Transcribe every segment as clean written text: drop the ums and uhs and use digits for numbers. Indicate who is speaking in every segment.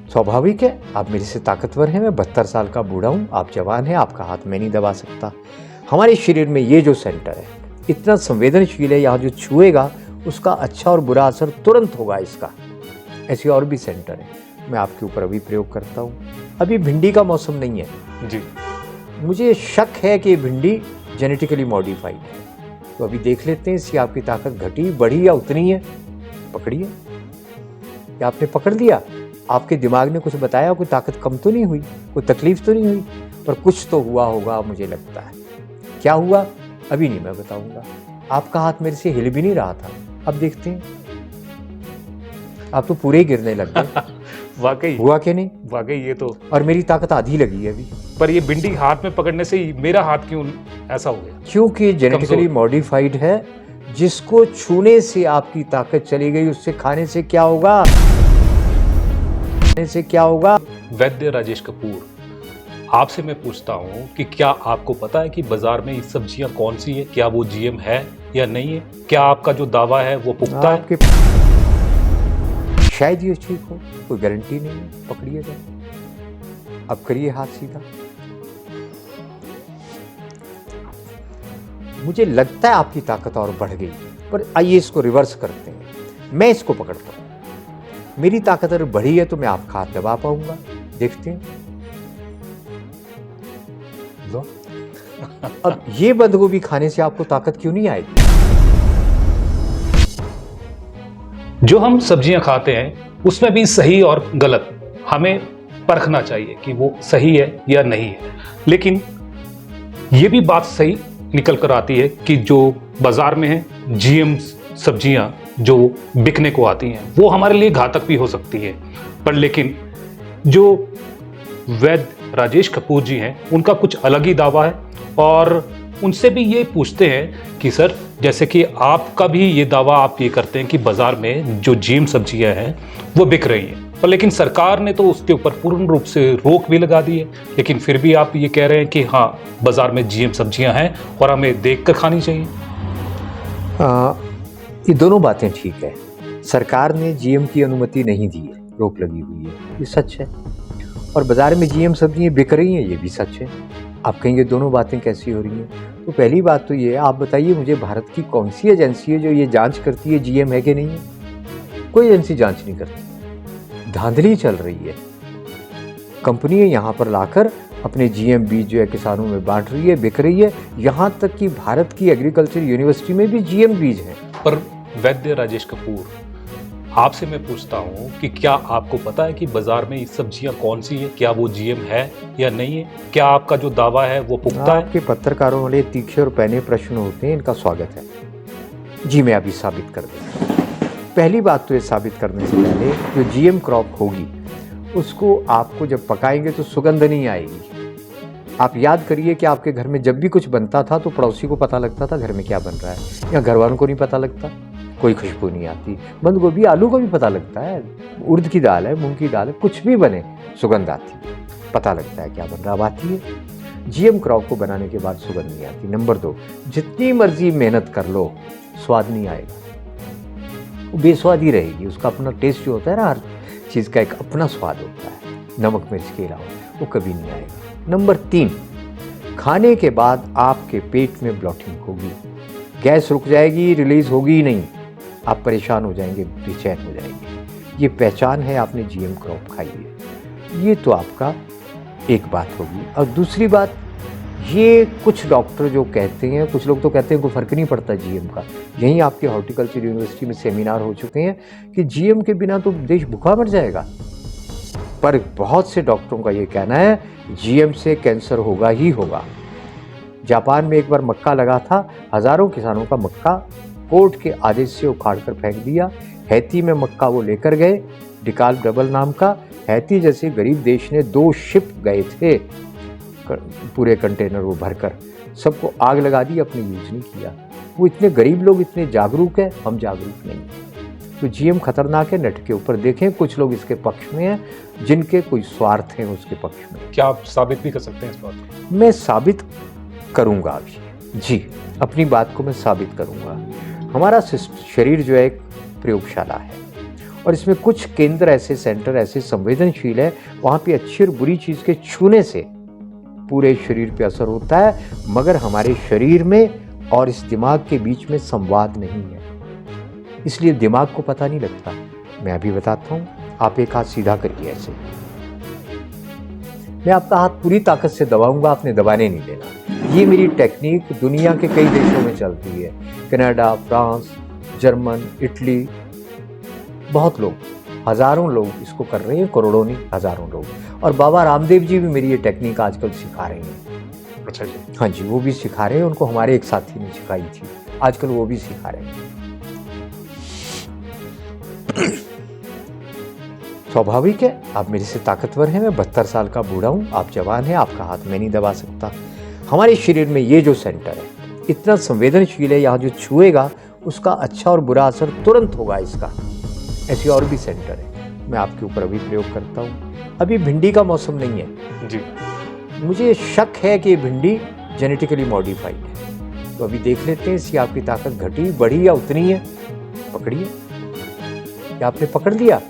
Speaker 1: स्वाभाविक है, आप मेरे से ताकतवर हैं, मैं 72 साल का बूढ़ा हूँ, आप जवान हैं, आपका हाथ मैं नहीं दबा सकता। हमारे शरीर में ये जो सेंटर है इतना संवेदनशील है, यहाँ जो छुएगा उसका अच्छा और बुरा असर तुरंत होगा इसका। ऐसे और भी सेंटर है, मैं आपके ऊपर अभी प्रयोग करता हूँ। अभी भिंडी का मौसम नहीं है
Speaker 2: जी,
Speaker 1: मुझे शक है कि भिंडी जेनेटिकली मॉडिफाइड है, तो अभी देख लेते हैं इसकी आपकी ताकत घटी बढ़ी या उतनी है। पकड़िए, क्या आपने पकड़ लिया? आपके दिमाग ने कुछ बताया? कोई ताकत कम तो नहीं हुई, कोई तकलीफ तो नहीं हुई, पर कुछ तो हुआ होगा मुझे लगता है। क्या हुआ अभी नहीं मैं बताऊंगा। आपका हाथ मेरे से हिल भी नहीं रहा था, अब देखते हैं। आप तो पूरे ही गिरने लग गए।
Speaker 2: वाकई
Speaker 1: हुआ कि नहीं?
Speaker 2: वाकई ये तो।
Speaker 1: और मेरी ताकत आधी लगी है अभी।
Speaker 2: पर ये भिंडी हाथ में पकड़ने से ही मेरा हाथ क्यों ऐसा हो गया?
Speaker 1: क्योंकि जेनेटिकली मॉडिफाइड है। जिसको छूने से आपकी ताकत चली गई उससे खाने से क्या होगा? खाने से क्या होगा?
Speaker 2: वैद्य राजेश कपूर, आपसे मैं पूछता हूँ कि क्या आपको पता है कि बाजार में ये सब्जियां कौन सी है? क्या वो जीएम है या नहीं है? क्या आपका जो दावा है वो पुख्ता है?
Speaker 1: आपके शायद ये ठीक हो, कोई गारंटी नहीं है। पकड़िएगा, अब करिए हाथ सीधा। मुझे लगता है आपकी ताकत और बढ़ गई, पर आइए इसको रिवर्स करते हैं। मैं इसको पकड़ता हूं, मेरी ताकत अगर बढ़ी है तो मैं आपका हाथ दबा पाऊंगा। देखते हैं। लो, अब ये बंद गोभी खाने से आपको ताकत क्यों नहीं आएगी?
Speaker 2: जो हम सब्जियां खाते हैं उसमें भी सही और गलत हमें परखना चाहिए कि वो सही है या नहीं है। लेकिन ये भी बात सही निकल कर आती है कि जो बाजार में है जीएम सब्जियां जो बिकने को आती हैं वो हमारे लिए घातक भी हो सकती है। पर लेकिन जो वैद्य राजेश कपूर जी हैं उनका कुछ अलग ही दावा है, और उनसे भी ये पूछते हैं कि सर, जैसे कि आपका भी ये दावा आप ये करते हैं कि बाजार में जो जीएम सब्जियां हैं वो बिक रही हैं, पर लेकिन सरकार ने तो उसके ऊपर पूर्ण रूप से रोक भी लगा दी है, लेकिन फिर भी आप ये कह रहे हैं कि हाँ बाजार में जीएम सब्जियां हैं और हमें देख कर खानी चाहिए।
Speaker 1: ये दोनों बातें ठीक है। सरकार ने जीएम की अनुमति नहीं दी है, रोक लगी हुई है, ये सच है। और बाजार में जीएम सब्जियां बिक रही हैं, ये भी सच है। आप कहेंगे दोनों बातें कैसी हो रही हैं? तो पहली बात तो ये है, आप बताइए मुझे भारत की कौन सी एजेंसी है जो ये जांच करती है जीएम है कि नहीं है? कोई एजेंसी जांच नहीं करती, धांधली चल रही है। कंपनियां यहाँ पर लाकर अपने जीएम बीज जो है किसानों में बांट रही है, बिक रही है। यहाँ तक कि भारत की एग्रीकल्चर यूनिवर्सिटी में भी जीएम बीज हैं।
Speaker 2: पर वैद्य राजेश कपूर, आपसे मैं पूछता हूँ कि क्या आपको पता है कि बाजार में ये सब्जियां कौन सी है? क्या वो जीएम है या नहीं है? क्या आपका जो दावा है वो पुख्ता है?
Speaker 1: आपके पत्रकारों वाले तीखे और पैने प्रश्न होते हैं, इनका स्वागत है। जी, मैं अभी साबित कर दूँ। पहली बात तो ये साबित करने से पहले, जो जीएम क्रॉप होगी उसको आपको जब पकाएंगे तो सुगंध नहीं आएगी। आप याद करिए कि आपके घर में जब भी कुछ बनता था तो पड़ोसी को पता लगता था घर में क्या बन रहा है, या घर वालों को नहीं पता लगता, कोई खुशबू नहीं आती। बंद गोभी आलू को भी पता लगता है, उड़द की दाल है, मूंग की दाल है, कुछ भी बने सुगंध आती है, पता लगता है क्या बन रहा। आती है। जीएम क्रॉप को बनाने के बाद सुगंध नहीं आती। नंबर 2, जितनी मर्जी मेहनत कर लो स्वाद नहीं आएगा, वो बेस्वाद ही रहेगी। उसका अपना टेस्ट जो होता है ना, हर चीज़ का एक अपना स्वाद होता है, नमक मिर्च के अलावा, वो कभी नहीं आएगा। नंबर 3, खाने के बाद आपके पेट में ब्लॉटिंग होगी, गैस रुक जाएगी, रिलीज होगी ही नहीं, आप परेशान हो जाएंगे, बेचैन हो जाएंगे। ये पहचान है आपने जीएम क्रॉप खाई है। ये तो आपका एक बात होगी। और दूसरी बात, ये कुछ डॉक्टर जो कहते हैं, कुछ लोग तो कहते हैं कोई फर्क नहीं पड़ता जीएम का। यहीं आपके हॉर्टिकल्चर यूनिवर्सिटी में सेमिनार हो चुके हैं कि जीएम के बिना तो देश भूखा मर जाएगा। पर बहुत से डॉक्टरों का ये कहना है जीएम से कैंसर होगा ही होगा। जापान में एक बार मक्का लगा था, हजारों किसानों का मक्का कोर्ट के आदेश से उखाड़ कर फेंक दिया। हैती में मक्का वो लेकर गए, डिकाल डबल नाम का। हैती जैसे गरीब देश ने 2 शिप गए थे, पूरे कंटेनर वो भरकर, सबको आग लगा दी, अपने यूज नहीं किया। वो इतने गरीब लोग इतने जागरूक हैं, हम जागरूक नहीं हैं। तो जीएम खतरनाक है, नेट के ऊपर देखें, कुछ लोग इसके पक्ष में हैं, जिनके कोई स्वार्थ हैं उसके पक्ष में।
Speaker 2: क्या आप साबित भी कर सकते हैं इस बात को?
Speaker 1: मैं साबित करूंगा अभी। जी, अपनी बात को मैं साबित करूंगा। हमारा शरीर जो है एक प्रयोगशाला है, और इसमें कुछ केंद्र ऐसे, सेंटर ऐसे संवेदनशील है, वहाँ पे अच्छी और बुरी चीज़ के छूने से पूरे शरीर पे असर होता है, मगर हमारे शरीर में और इस दिमाग के बीच में संवाद नहीं है, इसलिए दिमाग को पता नहीं लगता। मैं अभी बताता हूँ, आप एक हाथ सीधा करिए ऐसे, मैं आपका हाथ पूरी ताकत से दबाऊंगा, आपने दबाने नहीं देना। ये मेरी टेक्निक दुनिया के कई देशों में चलती है, कनाडा, फ्रांस, जर्मन, इटली, बहुत लोग, हजारों लोग इसको कर रहे हैं, करोड़ों नहीं हजारों लोग। और बाबा रामदेव जी भी मेरी ये टेक्निक आजकल सिखा रहे हैं।
Speaker 2: अच्छा जी।
Speaker 1: हाँ जी, वो भी सिखा रहे हैं, उनको हमारे एक साथी ने सिखाई थी, आजकल वो भी सिखा रहे हैं। स्वाभाविक है, आप मेरे से ताकतवर हैं, मैं 72 साल का बूढ़ा हूँ, आप जवान हैं, आपका हाथ मैं नहीं दबा सकता। हमारे शरीर में ये जो सेंटर है इतना संवेदनशील है, यहाँ जो छुएगा उसका अच्छा और बुरा असर तुरंत होगा इसका। ऐसे और भी सेंटर है, मैं आपके ऊपर अभी प्रयोग करता हूँ। अभी भिंडी का मौसम नहीं है
Speaker 2: जी,
Speaker 1: मुझे शक है कि भिंडी जेनेटिकली मॉडिफाइड है, तो अभी देख लेते हैं इसकी आपकी ताकत घटी, बढ़ी या उतनी है। पकड़िए, क्या आपने पकड़ लिया?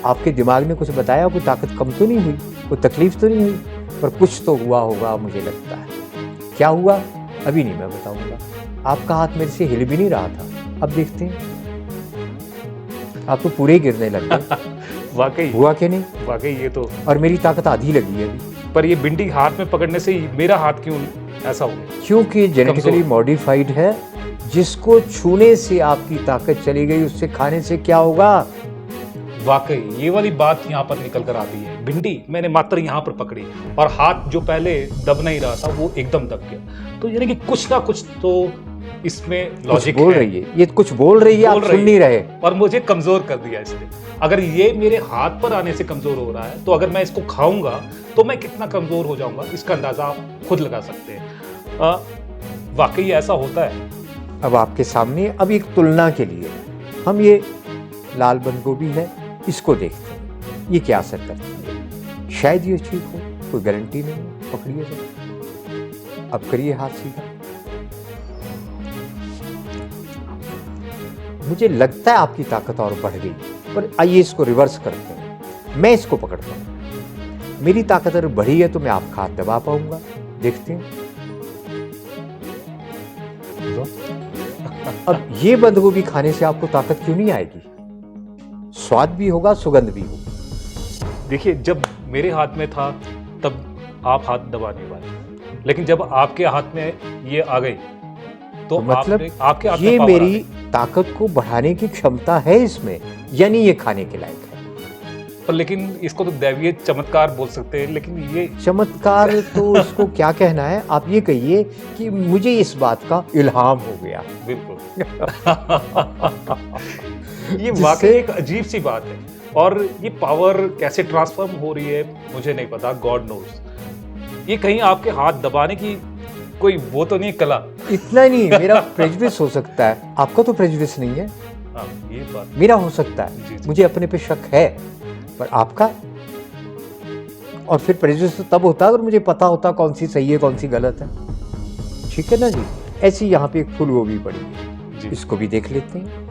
Speaker 1: आपके दिमाग ने कुछ बताया, कोई ताकत कम तो नहीं हुई, कोई तकलीफ तो नहीं हुई, पर कुछ तो हुआ होगा मुझे लगता है। क्या हुआ अभी नहीं मैं बताऊंगा। आपका हाथ मेरे से हिल भी नहीं रहा था, अब देखते हैं। आप तो पूरे ही गिरने लग गए।
Speaker 2: वाकई
Speaker 1: हुआ कि नहीं?
Speaker 2: वाकई ये तो,
Speaker 1: और मेरी ताकत आधी लगी है अभी।
Speaker 2: पर ये भिंडी हाथ में पकड़ने से मेरा हाथ क्यों ऐसा हो गया?
Speaker 1: क्योंकि जेनेटिकली मॉडिफाइड है, जिसको छूने से आपकी ताकत चली गई, उससे खाने से क्या होगा?
Speaker 2: वाकई ये वाली बात यहाँ पर निकल कर आती है। भिंडी मैंने मात्र यहाँ पर पकड़ी और हाथ जो पहले दब नहीं रहा था वो एकदम दब गया। तो यानी कि कुछ ना कुछ तो इसमें लॉजिक
Speaker 1: बोल
Speaker 2: है।
Speaker 1: रही है, ये कुछ बोल रही है, आप सुन नहीं रहे।
Speaker 2: और मुझे कमजोर कर दिया इसने। अगर ये मेरे हाथ पर आने से कमजोर हो रहा है, तो अगर मैं इसको खाऊंगा तो मैं कितना कमजोर हो जाऊंगा, इसका अंदाजा आप खुद लगा सकते हैं। वाकई ऐसा होता है।
Speaker 1: अब आपके सामने अब एक तुलना के लिए हम ये लाल बंद गोभी है, इसको देखते हैं ये क्या असर करती है। शायद ये ठीक हो, कोई गारंटी नहीं है। पकड़िए जरा, अब करिए हाथ सीधा। मुझे लगता है आपकी ताकत और बढ़ गई, पर आइए इसको रिवर्स करते हैं। मैं इसको पकड़ता हूं, मेरी ताकत अगर बढ़ी है तो मैं आपका हाथ दबा पाऊंगा। देखते हैं। अब ये बंद गोभी खाने से आपको ताकत क्यों नहीं आएगी? स्वाद भी होगा, सुगंध भी होगी।
Speaker 2: देखिए, जब मेरे हाथ में था तब आप हाथ दबाने वाले, लेकिन जब आपके हाथ में ये आ गई तो
Speaker 1: मतलब
Speaker 2: आपके हाथ
Speaker 1: ये
Speaker 2: में पावर आ
Speaker 1: मेरी
Speaker 2: गई।
Speaker 1: ताकत को बढ़ाने की क्षमता है इसमें, यानी ये खाने के लायक है।
Speaker 2: पर लेकिन इसको तो दैवीय चमत्कार बोल सकते हैं, लेकिन ये
Speaker 1: चमत्कार तो इसको क्या कहना है, आप ये कहिए कि मुझे इस बात का इल्हाम हो गया।
Speaker 2: बिल्कुल ये वाकई एक अजीब सी बात है। और ये पावर कैसे ट्रांसफॉर्म हो रही है मुझे नहीं पता, गॉड नोज। ये कहीं आपके हाथ दबाने की कोई वो तो नहीं कला?
Speaker 1: इतना ही नहीं, मेरा प्रेजुडिस हो सकता है, आपका तो प्रेजुडिस नहीं है।
Speaker 2: हाँ, ये बात
Speaker 1: मेरा हो सकता है,
Speaker 2: जी, जी।
Speaker 1: मुझे अपने पे शक है, पर आपका? और फिर प्रेजुडिस तो तब होता अगर मुझे पता होता कौन सी सही है कौन सी गलत है। ठीक है ना जी। ऐसी यहाँ पे एक फूल गोभी पड़ी है
Speaker 2: जी।
Speaker 1: इसको भी देख लेते हैं।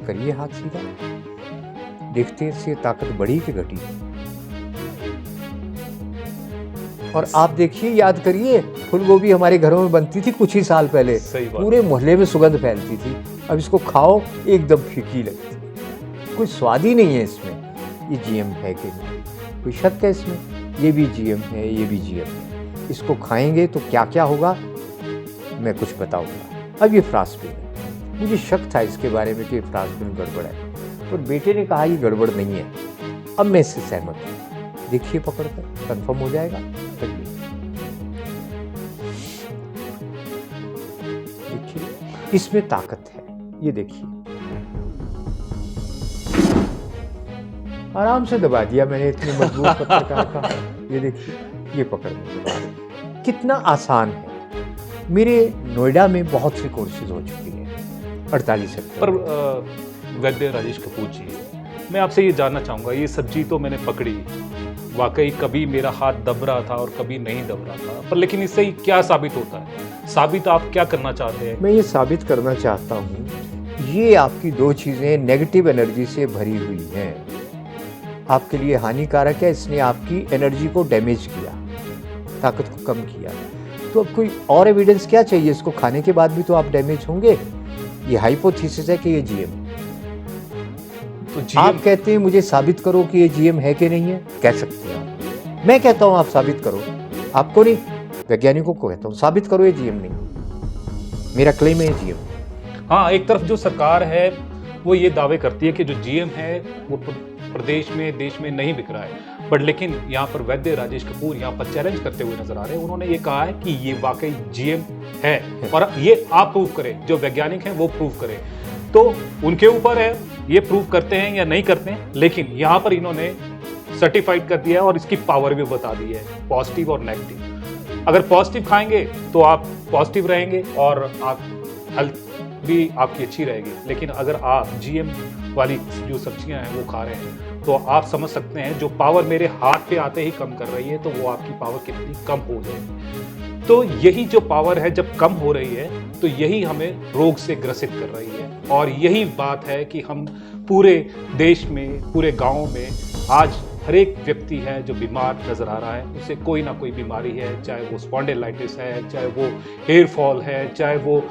Speaker 1: करिए हाथ सीधा, देखते हैं इससे ताकत बढ़ी कि घटी। और आप देखिए, याद करिए, फूल गोभी हमारे घरों में बनती थी कुछ ही साल पहले,
Speaker 2: सही बात।
Speaker 1: पूरे मोहल्ले में सुगंध फैलती थी। अब इसको खाओ एकदम फीकी लगती, कोई स्वाद ही नहीं है इसमें। ये जीएम है कि नहीं, कोई शक है इसमें? ये भी जीएम है, ये भी जीएम है। इसको खाएंगे तो क्या क्या होगा मैं कुछ बताऊंगा। अब ये फ्रास्पिन है, मुझे शक था इसके बारे में कि फ्रास्पिन गड़बड़ है, पर बेटे ने कहा ये गड़बड़ नहीं है। अब मैं इससे सहमत हूँ। देखिए पकड़कर कंफर्म हो जाएगा। देखिए इसमें ताकत है, ये देखिए आराम से दबा दिया मैंने, इतनी मजबूत पत्रकार का। ये देखिए, ये पकड़ने के बाद कितना आसान है। मेरे नोएडा में बहुत सी कोर्सेज हो चुकी हैं, 48
Speaker 2: पर
Speaker 1: सेक्टर।
Speaker 2: वैद्य राजेश कपूर जी, मैं आपसे ये जानना चाहूँगा, ये सब्जी तो मैंने पकड़ी, वाकई कभी मेरा हाथ दब रहा था और कभी नहीं दब रहा था, पर लेकिन इससे क्या साबित होता है? साबित आप क्या करना चाहते हैं?
Speaker 1: मैं ये साबित करना चाहता हूँ ये आपकी दो चीज़ें नेगेटिव एनर्जी से भरी हुई हैं, आपके लिए हानिकारक है। इसने आपकी एनर्जी को डैमेज किया, ताकत को कम किया। तो अब कोई और एविडेंस क्या चाहिए? इसको खाने के बाद भी तो आप डैमेज होंगे। ये हाइपोथेसिस है कि ये जीएम।
Speaker 2: तो
Speaker 1: आप कहते हैं मुझे साबित करो कि ये जीएम है कि नहीं है, कह सकते हैं आप। मैं कहता हूं आप साबित करो, आपको नहीं, वैज्ञानिकों को कहता हूं साबित करो ये जीएम नहीं। मेरा क्लेम है ये जीएम।
Speaker 2: हाँ, एक तरफ जो सरकार है वो ये दावे करती है कि जो जीएम है वो प्रदेश में, देश में नहीं बिक रहा है, बट लेकिन यहाँ पर वैद्य राजेश कपूर यहाँ पर चैलेंज करते हुए नजर आ रहे हैं। उन्होंने ये कहा है कि ये वाकई जीएम है और ये आप प्रूव करें, जो वैज्ञानिक हैं वो प्रूव करें। तो उनके ऊपर है, ये प्रूव करते हैं या नहीं करते हैं, लेकिन यहाँ पर इन्होंने सर्टिफाइड कर दिया है और इसकी पावर भी बता दी है, पॉजिटिव और नेगेटिव। अगर पॉजिटिव खाएंगे तो आप पॉजिटिव रहेंगे और आप हेल्थ भी आपकी अच्छी रहेगी, लेकिन अगर आप जीएम वाली जो सब्जियां हैं वो खा रहे हैं तो आप समझ सकते हैं जो पावर मेरे हाथ पे आते ही कम कर रही है, तो वो आपकी पावर कितनी कम हो जाएगी। तो यही जो पावर है जब कम हो रही है तो यही हमें रोग से ग्रसित कर रही है। और यही बात है कि हम पूरे देश में, पूरे गाँव में आज हर एक व्यक्ति है जो बीमार नजर आ रहा है, उसे कोई ना कोई बीमारी है, चाहे वो स्पॉन्डिलाइटिस है, चाहे वो हेयर फॉल है, चाहे वो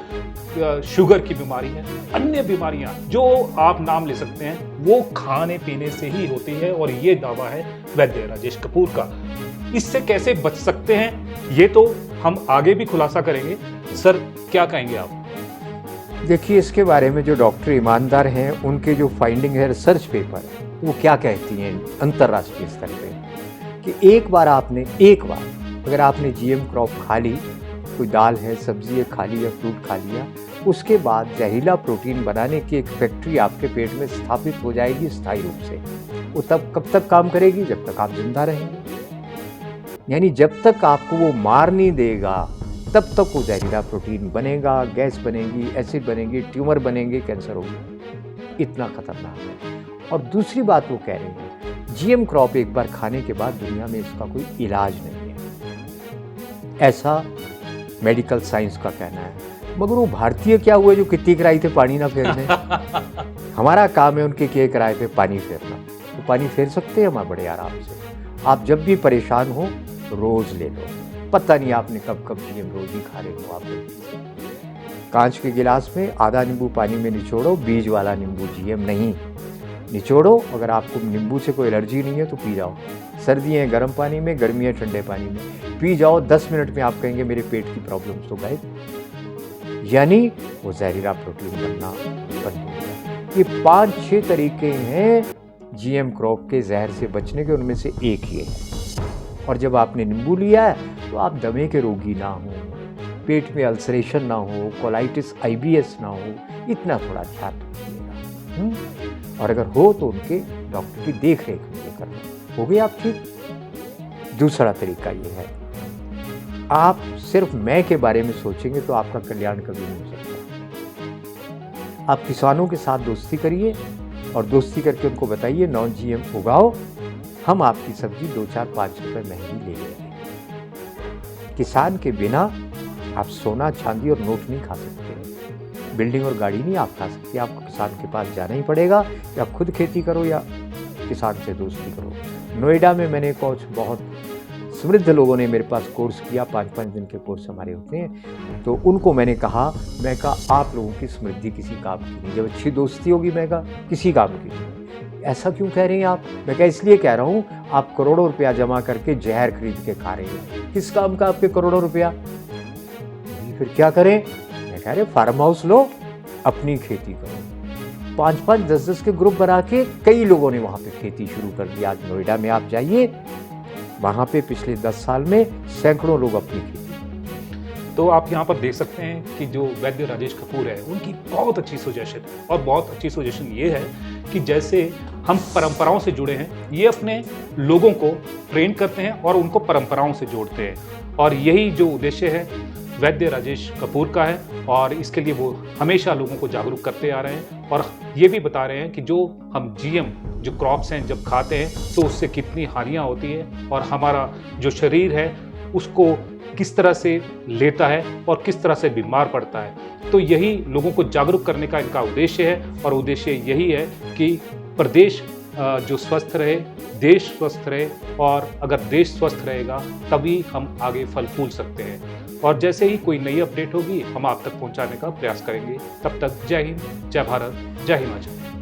Speaker 2: शुगर की बीमारी है, अन्य बीमारियां जो आप नाम ले सकते हैं वो खाने पीने से ही होती है। और ये दावा है वैद्य राजेश कपूर का। इससे कैसे बच सकते हैं ये तो हम आगे भी खुलासा करेंगे। सर, क्या कहेंगे आप?
Speaker 1: देखिए, इसके बारे में जो डॉक्टर ईमानदार हैं उनके जो फाइंडिंग है, रिसर्च पेपर, वो क्या कहती हैं अंतर्राष्ट्रीय स्तर पे कि एक बार अगर आपने जीएम क्रॉप खा ली, कोई दाल है, सब्जी है खा ली या फ्रूट खा लिया, उसके बाद जहरीला प्रोटीन बनाने की एक फैक्ट्री आपके पेट में स्थापित हो जाएगी स्थायी रूप से। वो तब कब तक काम करेगी? जब तक आप जिंदा रहेंगे। यानी जब तक आपको वो मार नहीं देगा तब तक वो जहरीला प्रोटीन बनेगा, गैस बनेगी, एसिड बनेगी, ट्यूमर बनेंगे, कैंसर होगा। इतना खतरनाक है। और दूसरी बात वो कह रहे हैं, जीएम क्रॉप एक बार खाने के बाद दुनिया में इसका कोई इलाज नहीं है, ऐसा मेडिकल साइंस का कहना है। मगर वो भारतीय क्या हुए जो कितनी किराए थे पानी ना फेरने? हमारा काम है उनके किए किराए पे पानी फेरना। तो पानी फेर सकते हैं हम बड़े आराम से। आप जब भी परेशान हो रोज ले लो, पता नहीं आपने कब कब जीएम रोज ही खा रहे हो। आप कांच के गिलास में आधा नींबू पानी में निचोड़ो, बीज वाला नींबू, जीएम नहीं। निचोड़ो, अगर आपको नींबू से कोई एलर्जी नहीं है तो पी जाओ। सर्दी है गर्म पानी में, गर्मी है ठंडे पानी में, पी जाओ। 10 मिनट में आप कहेंगे मेरे पेट की प्रॉब्लम तो गायब। यानी वो जहरीला प्रोटीन बनना बंद हो गया। ये 5-6 तरीके हैं जीएम क्रॉप के जहर से बचने के, उनमें से एक ये है। और जब आपने नींबू लिया है तो आप दमे के रोगी ना हो, पेट में अल्सरेशन ना हो, कोलाइटिस IBS ना हो, इतना थोड़ा ध्यान रखिएगा। और अगर हो तो उनके डॉक्टर की देख रेख में करना। हो गए आप ठीक। दूसरा तरीका ये है, आप सिर्फ मैं के बारे में सोचेंगे तो आपका कल्याण कभी नहीं हो सकता। आप किसानों के साथ दोस्ती करिए और दोस्ती करके उनको बताइए नॉन जीएम उगाओ, हम आपकी सब्जी 2-4-5 रुपए महंगी ले लेंगे। किसान के बिना आप सोना, चांदी और नोट नहीं खा सकते, बिल्डिंग और गाड़ी नहीं आप खा सकते। आपको किसान के पास जाना ही पड़ेगा, या खुद खेती करो या किसान से दोस्ती करो। नोएडा में मैंने कुछ बहुत समृद्ध लोगों ने मेरे पास कोर्स किया, 5-5 दिन के कोर्स हमारे होते हैं। तो उनको मैंने कहा आप लोगों की समृद्धि किसी काम की नहीं, जब अच्छी दोस्ती होगी मैं कहा किसी काम की नहीं। ऐसा क्यों कह रहे हैं आप? मैं कहा इसलिए कह रहा हूँ, आप करोड़ों रुपया जमा करके जहर खरीद के खा रहे हैं। किस काम का आपके करोड़ों रुपया? फिर क्या करें? मैं कह रहे फार्म हाउस लो, अपनी खेती करो। 5-5, 10-10 के ग्रुप बना के कई लोगों ने वहां पे खेती शुरू कर दी। आज नोएडा में आप जाइए, वहां पे पिछले 10 साल में सैकड़ों लोग अपनी खेती।
Speaker 2: तो आप यहाँ पर देख सकते हैं कि जो वैद्य राजेश कपूर है उनकी बहुत अच्छी सजेशन है। और बहुत अच्छी सजेशन ये है कि जैसे हम परंपराओं से जुड़े हैं, ये अपने लोगों को ट्रेन करते हैं और उनको परंपराओं से जोड़ते हैं। और यही जो उद्देश्य है वैद्य राजेश कपूर का है, और इसके लिए वो हमेशा लोगों को जागरूक करते आ रहे हैं। और ये भी बता रहे हैं कि जो हम जीएम जो क्रॉप्स हैं जब खाते हैं तो उससे कितनी हानियाँ होती हैं, और हमारा जो शरीर है उसको किस तरह से लेता है और किस तरह से बीमार पड़ता है। तो यही लोगों को जागरूक करने का इनका उद्देश्य है और उद्देश्य यही है कि प्रदेश जो स्वस्थ रहे, देश स्वस्थ रहे, और अगर देश स्वस्थ रहेगा तभी हम आगे फल फूल सकते हैं। और जैसे ही कोई नई अपडेट होगी हम आप तक पहुंचाने का प्रयास करेंगे। तब तक जय हिंद, जय भारत, जय हिमाचल।